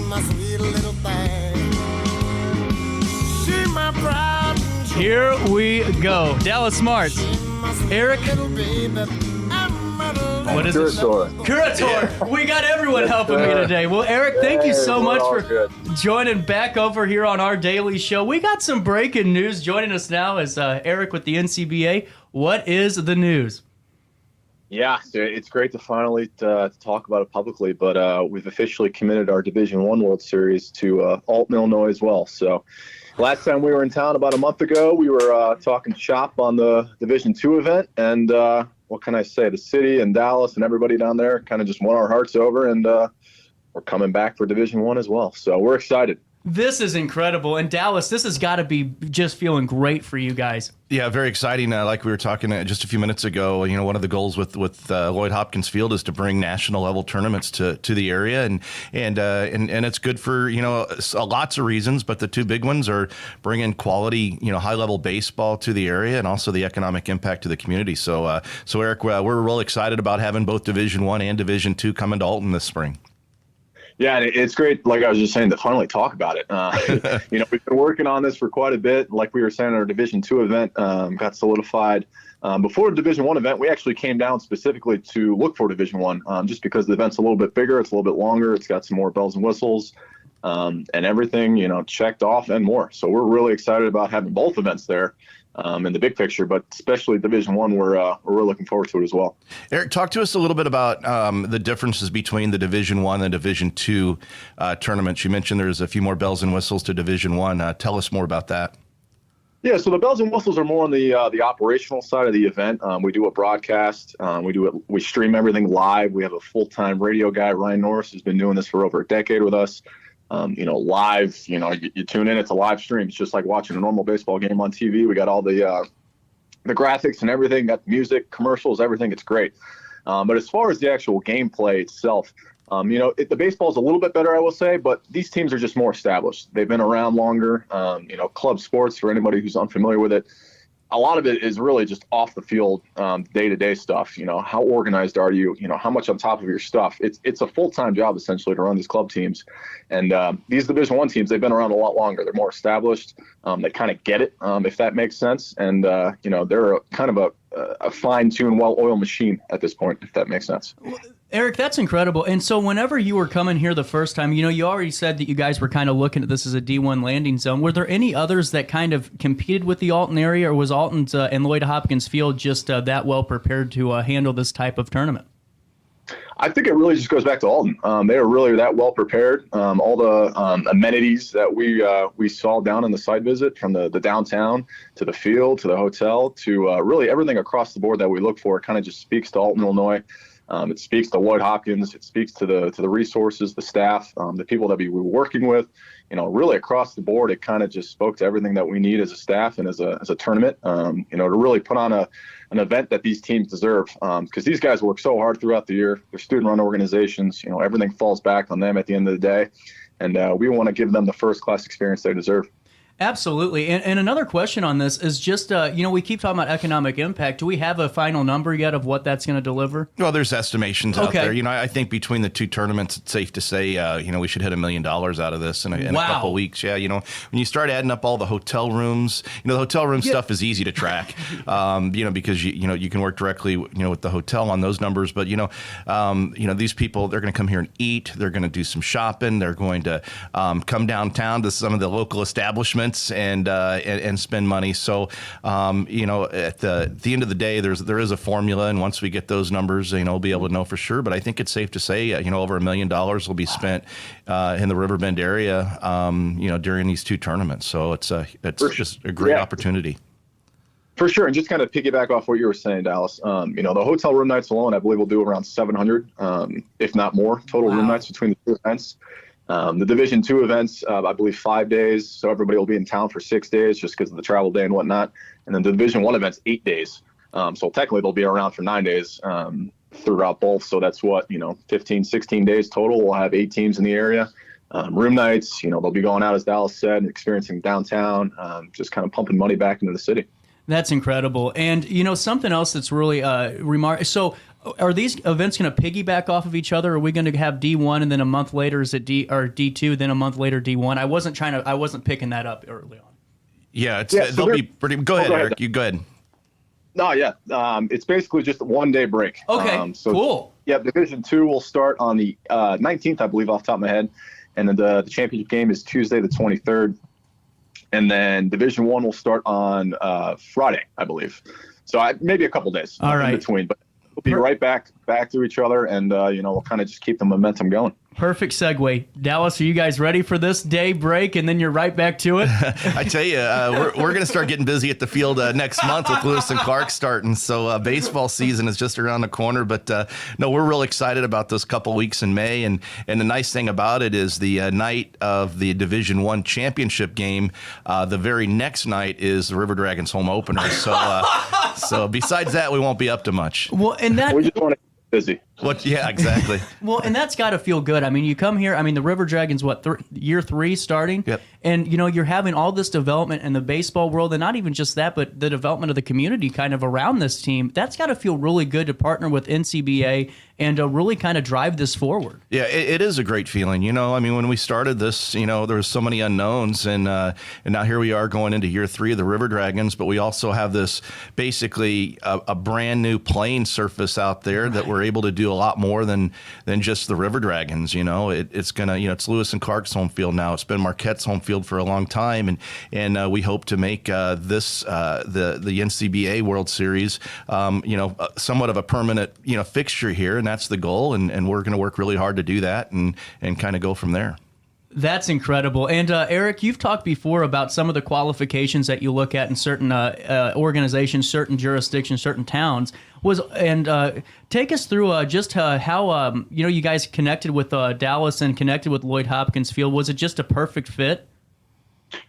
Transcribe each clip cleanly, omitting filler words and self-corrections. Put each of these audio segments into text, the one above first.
my sweet little thing. She my pride and joy. Here we go. Dallas Martz. Eric. Little baby. What is it? Curator. We got everyone helping me today. Well, Eric, thank you so much for joining back over here on our daily show. We got some breaking news. Joining us now is Eric with the NCBA. What is the news? Yeah, it's great to finally talk about it publicly, but we've officially committed our Division I World Series to Alton, Illinois as well. So last time we were in town about a month ago, we were talking shop on the Division II event, and what can I say? The city and Dallas and everybody down there kind of just won our hearts over, and we're coming back for Division I as well. So we're excited. This is incredible. And Dallas, this has got to be just feeling great for you guys. Yeah, very exciting. Like we were talking just a few minutes ago, you know, one of the goals with Lloyd Hopkins Field is to bring national level tournaments to the area, and it's good for, you know, lots of reasons, but the two big ones are bringing quality, you know, high level baseball to the area, and also the economic impact to the community. So Eric, we're real excited about having both Division I and Division II coming to Alton this spring. Yeah, and it's great, like I was just saying, to finally talk about it. You know, we've been working on this for quite a bit. Like we were saying, our Division II event got solidified. Before the Division I event, we actually came down specifically to look for Division I, just because the event's a little bit bigger, it's a little bit longer, it's got some more bells and whistles, and everything, you know, checked off and more. So we're really excited about having both events there. In the big picture, but especially Division I, we're really looking forward to it as well. Eric, talk to us a little bit about the differences between the Division I and Division II tournaments. You mentioned there's a few more bells and whistles to Division I. Tell us more about that. Yeah, so the bells and whistles are more on the operational side of the event. We do a broadcast. We stream everything live. We have a full-time radio guy, Ryan Norris, who's been doing this for over a decade with us. You know, live, you know, you tune in, it's a live stream. It's just like watching a normal baseball game on TV. We got all the graphics and everything, got music, commercials, everything. It's great. But as far as the actual gameplay itself, you know, the baseball's a little bit better, I will say, but these teams are just more established. They've been around longer. You know, club sports, for anybody who's unfamiliar with it, a lot of it is really just off the field, day-to-day stuff. You know, how organized are you? You know, how much on top of your stuff? It's a full-time job essentially to run these club teams. And these Division I teams, they've been around a lot longer. They're more established. They kind of get it, if that makes sense. And you know, they're kind of a fine-tuned, well-oiled machine at this point, if that makes sense. Eric, that's incredible. And so whenever you were coming here the first time, you know, you already said that you guys were kind of looking at this as a D1 landing zone. Were there any others that kind of competed with the Alton area, or was Alton and Lloyd Hopkins Field just that well prepared to handle this type of tournament? I think it really just goes back to Alton. They were really that well prepared. All the amenities that we saw down in the site visit, from the downtown to the field to the hotel to really everything across the board that we look for, kind of just speaks to Alton, Illinois. It speaks to Lloyd Hopkins. It speaks to the resources, the staff, the people that we were working with. You know, really across the board, it kind of just spoke to everything that we need as a staff and as a tournament. You know, to really put on an event that these teams deserve, because these guys work so hard throughout the year. They're student-run organizations. You know, everything falls back on them at the end of the day, and we want to give them the first-class experience they deserve. Absolutely. And another question on this is just, you know, we keep talking about economic impact. Do we have a final number yet of what that's going to deliver? Well, there's estimations out there. You know, I think between the two tournaments, it's safe to say, you know, we should hit $1 million out of this in a couple of weeks. Yeah, you know, when you start adding up all the hotel rooms, you know, the hotel room stuff is easy to track, you know, because, you know, you can work directly, you know, with the hotel on those numbers. But, you know, these people, they're going to come here and eat. They're going to do some shopping. They're going to come downtown to some of the local establishments and spend money. So, you know, at the end of the day, there is a formula, and once we get those numbers, you know, we'll be able to know for sure. But I think it's safe to say, you know, over $1 million will be spent in the RiverBend area, you know, during these two tournaments. So it's just a great opportunity. For sure. And just kind of piggyback off what you were saying, Dallas, you know, the hotel room nights alone, I believe we'll do around 700, if not more, total room nights between the two events. The Division II events, I believe 5 days, so everybody will be in town for 6 days just because of the travel day and whatnot. And then the Division I events, 8 days. So technically they'll be around for 9 days throughout both. So that's what, you know, 15, 16 days total. We'll have 8 teams in the area. Room nights, you know, they'll be going out, as Dallas said, experiencing downtown, just kind of pumping money back into the city. That's incredible. And, you know, something else that's really remarkable. So Are these events going to piggyback off of each other? Are we going to have D1 and then a month later is it D2, then a month later D1? I wasn't picking that up early on. Yeah, they'll be pretty. Go ahead, Eric. You go ahead. No, yeah. It's basically just a 1 day break. Okay, cool. Yeah, Division 2 will start on the 19th, I believe, off the top of my head. And then the championship game is Tuesday, the 23rd. And then Division 1 will start on Friday, I believe. So maybe a couple days in between. But we'll be right back to each other, and we'll kind of just keep the momentum going. Perfect segue. Dallas, are you guys ready for this day break, and then you're right back to it? I tell you, we're going to start getting busy at the field next month with Lewis and Clark starting. So baseball season is just around the corner. But no, we're real excited about those couple weeks in May. And the nice thing about it is the night of the Division I championship game, the very next night is the River Dragons home opener. So besides that, we won't be up to much. Well, and that we just want to get busy. Yeah, exactly. Well, and that's got to feel good. I mean, you come here. I mean, the River Dragons, year 3 starting? Yep. And, you're having all this development in the baseball world, and not even just that, but the development of the community kind of around this team. That's got to feel really good to partner with NCBA and really kind of drive this forward. Yeah, it is a great feeling. I mean, when we started this, there was so many unknowns, and now here we are going into year 3 of the River Dragons, but we also have this basically a brand new playing surface out there that we're able to do a lot more than just the River Dragons. It's gonna, it's Lewis and Clark's home field now. It's been Marquette's home field for a long time, and we hope to make this the NCBA World Series, somewhat of a permanent fixture here, and that's the goal. And we're going to work really hard to do that, and kind of go from there. That's incredible. And Eric, you've talked before about some of the qualifications that you look at in certain organizations, certain jurisdictions, certain towns. Take us through just how you guys connected with Dallas and connected with Lloyd Hopkins Field. Was it just a perfect fit?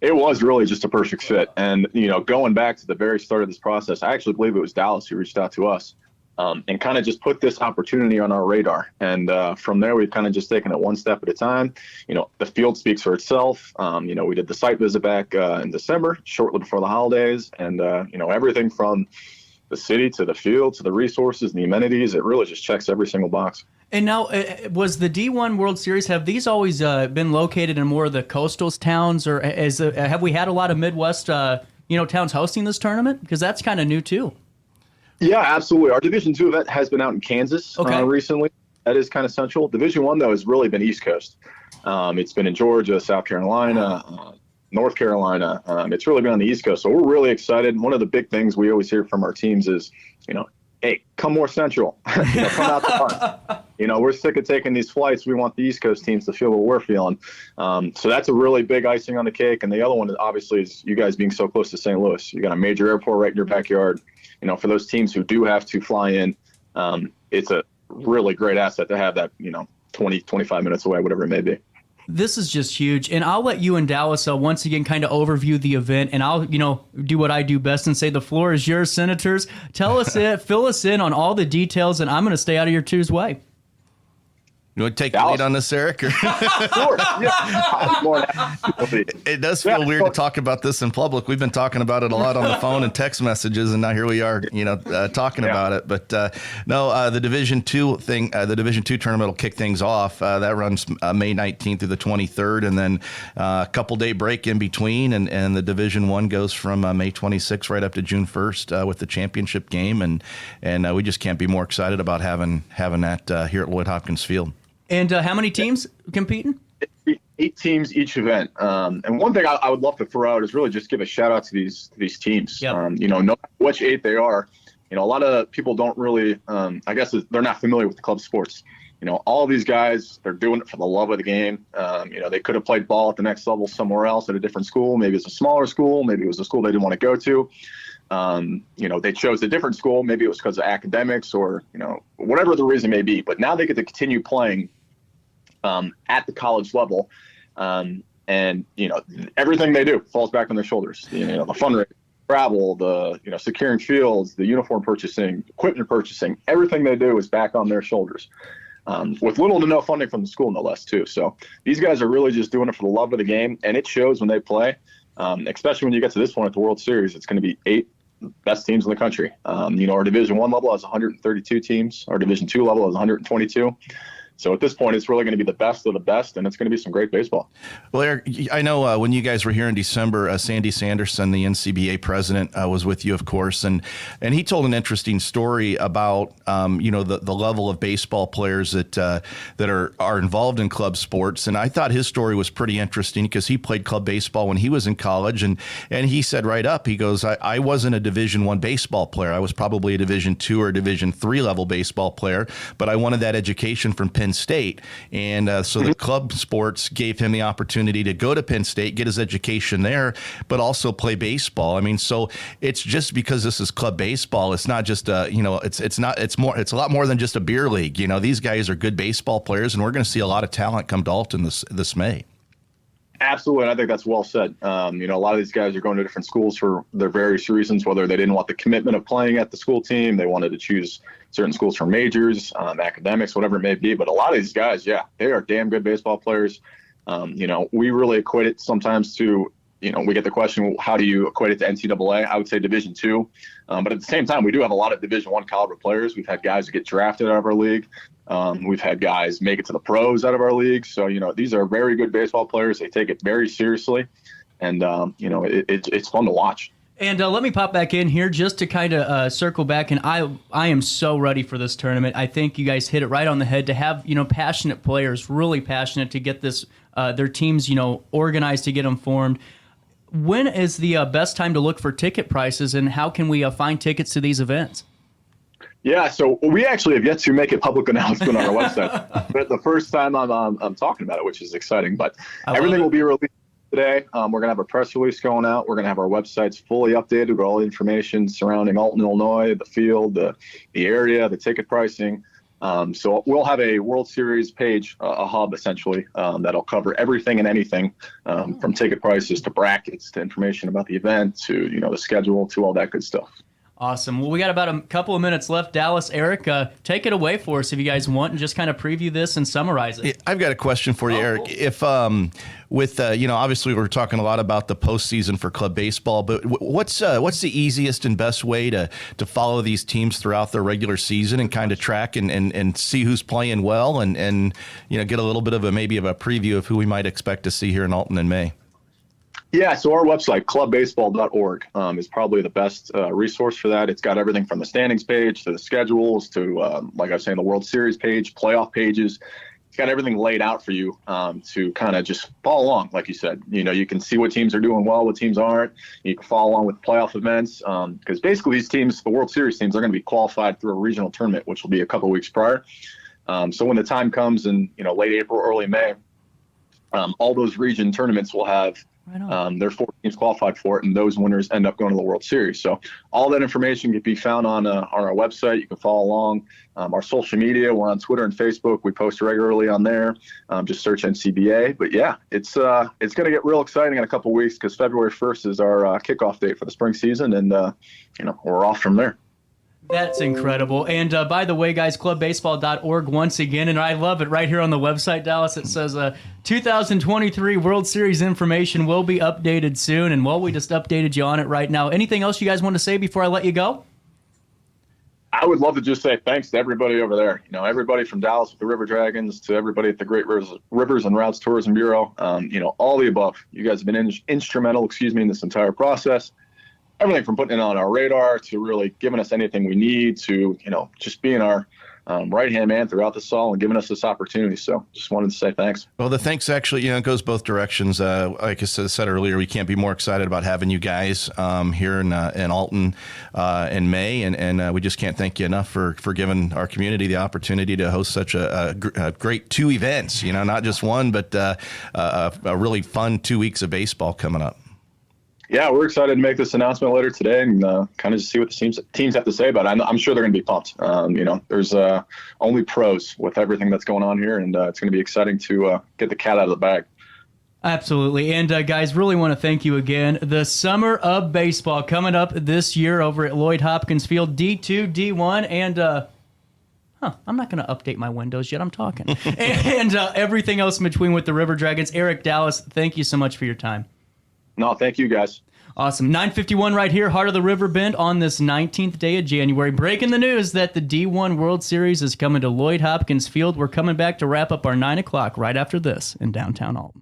It was really just a perfect fit. And going back to the very start of this process, I actually believe it was Dallas who reached out to us. And kind of just put this opportunity on our radar. And from there, we've kind of just taken it one step at a time. The field speaks for itself. We did the site visit back in December, shortly before the holidays. And, everything from the city to the field to the resources and the amenities, it really just checks every single box. And now, was the D1 World Series, have these always been located in more of the coastal towns, or have we had a lot of Midwest towns hosting this tournament? Because that's kind of new, too. Yeah, absolutely. Our Division 2 event has been out in Kansas recently. That is kind of central. Division 1, though, has really been East Coast. It's been in Georgia, South Carolina, North Carolina. It's really been on the East Coast. So we're really excited. One of the big things we always hear from our teams is, hey, come more central. Come out to us. We're sick of taking these flights. We want the East Coast teams to feel what we're feeling. So that's a really big icing on the cake. And the other one, obviously, is you guys being so close to St. Louis. You got a major airport right in your backyard. For those teams who do have to fly in, it's a really great asset to have that, 20, 25 minutes away, whatever it may be. This is just huge. And I'll let you and Dallas once again kind of overview the event, and I'll, do what I do best and say the floor is yours, Senators. Tell us fill us in on all the details, and I'm going to stay out of your two's way. You want to take the lead on this, Eric? Or? Sure. Yeah. It does feel weird to talk about this in public. We've been talking about it a lot on the phone and text messages, and now here we are, talking about it. But the Division 2 thing, the Division 2 tournament will kick things off. That runs May 19th through the 23rd, and then a couple-day break in between. And the Division 1 goes from May 26th right up to June 1st with the championship game. And we just can't be more excited about having that here at Lloyd Hopkins Field. And how many teams competing? 8 teams each event. And one thing I would love to throw out is really just give a shout out to these teams. Yep. No matter which 8 they are, a lot of people don't really, I guess they're not familiar with the club sports. All of these guys, they're doing it for the love of the game. They could have played ball at the next level somewhere else at a different school. Maybe it's a smaller school. Maybe it was a school they didn't want to go to. They chose a different school. Maybe it was because of academics or, whatever the reason may be. But now they get to continue playing at the college level. And everything they do falls back on their shoulders. The fundraising, travel, the, securing fields, the uniform purchasing, equipment purchasing, everything they do is back on their shoulders. With little to no funding from the school, no less, too. So these guys are really just doing it for the love of the game, and it shows when they play, especially when you get to this point at the World Series. It's going to be 8 best teams in the country. Our Division I level has 132 teams. Our Division II level has 122. So at this point, it's really going to be the best of the best, and it's going to be some great baseball. Well, Eric, I know when you guys were here in December, Sandy Sanderson, the NCBA president, was with you, of course, and he told an interesting story about the level of baseball players that are involved in club sports. And I thought his story was pretty interesting because he played club baseball when he was in college, and he said right up, he goes, I wasn't a Division I baseball player. I was probably a Division II or Division III level baseball player, but I wanted that education from Penn State. And so the club sports gave him the opportunity to go to Penn State, get his education there, but also play baseball. I mean, so it's just because this is club baseball, it's not just it's a lot more than just a beer league. These guys are good baseball players, and we're going to see a lot of talent come to Alton this May. Absolutely. And I think that's well said. A lot of these guys are going to different schools for their various reasons, whether they didn't want the commitment of playing at the school team, they wanted to choose certain schools for majors, academics, whatever it may be. But a lot of these guys, they are damn good baseball players. We really equate it sometimes to, we get the question, how do you equate it to NCAA? I would say Division II. But at the same time, we do have a lot of Division I caliber players. We've had guys who get drafted out of our league. We've had guys make it to the pros out of our league. So, these are very good baseball players. They take it very seriously. And, it's fun to watch. And let me pop back in here just to kind of circle back. And I am so ready for this tournament. I think you guys hit it right on the head to have, passionate players, really passionate to get this, their teams, organized to get them formed. When is the best time to look for ticket prices, and how can we find tickets to these events? Yeah, so we actually have yet to make a public announcement on our website. But the first time I'm talking about it, which is exciting. But everything will be released today. We're going to have a press release going out. We're going to have our websites fully updated with all the information surrounding Alton, Illinois, the field, the area, the ticket pricing. So we'll have a World Series page, a hub essentially, that'll cover everything and anything, from ticket prices to brackets to information about the event to, the schedule to all that good stuff. Awesome. Well, we got about a couple of minutes left. Dallas, Eric, take it away for us if you guys want, and just kind of preview this and summarize it. I've got a question for you, Eric. Cool. If obviously we're talking a lot about the postseason for club baseball, but what's the easiest and best way to follow these teams throughout their regular season and kind of track and see who's playing well and get a little bit of maybe a preview of who we might expect to see here in Alton in May? Yeah, so our website, clubbaseball.org, is probably the best resource for that. It's got everything from the standings page to the schedules to, like I was saying, the World Series page, playoff pages. It's got everything laid out for you to kind of just follow along, like you said. You can see what teams are doing well, what teams aren't. You can follow along with playoff events because basically these teams, the World Series teams, are going to be qualified through a regional tournament, which will be a couple weeks prior. So when the time comes in, late April, early May, all those region tournaments will have there are 4 teams qualified for it, and those winners end up going to the World Series. So all that information can be found on our website. You can follow along. Our social media, we're on Twitter and Facebook. We post regularly on there. Just search NCBA. But yeah, it's going to get real exciting in a couple weeks because February 1st is our kickoff date for the spring season, and we're off from there. That's incredible. And by the way, guys, clubbaseball.org once again, and I love it right here on the website, Dallas. It says 2023 World Series information will be updated soon. And we just updated you on it right now. Anything else you guys want to say before I let you go? I would love to just say thanks to everybody over there. Everybody from Dallas with the River Dragons to everybody at the Great Rivers and Routes Tourism Bureau. All the above. You guys have been instrumental, in this entire process. Everything from putting it on our radar to really giving us anything we need to, just being our right-hand man throughout this all and giving us this opportunity. So just wanted to say thanks. Well, the thanks actually, it goes both directions. Like I said earlier, we can't be more excited about having you guys here in Alton in May. And we just can't thank you enough for giving our community the opportunity to host such a great 2 events, not just one, but a really fun 2 weeks of baseball coming up. Yeah, we're excited to make this announcement later today and kind of just see what the teams have to say about it. I'm sure they're going to be pumped. There's only pros with everything that's going on here, and it's going to be exciting to get the cat out of the bag. Absolutely. And guys, really want to thank you again. The Summer of Baseball coming up this year over at Lloyd Hopkins Field, D2, D1, and I'm not going to update my windows yet. I'm talking. and everything else in between with the River Dragons. Eric, Dallas, thank you so much for your time. No, thank you, guys. Awesome. 9:51 right here, heart of the River Bend on this 19th day of January. Breaking the news that the D-1 World Series is coming to Lloyd Hopkins Field. We're coming back to wrap up our 9 o'clock right after this in downtown Alton.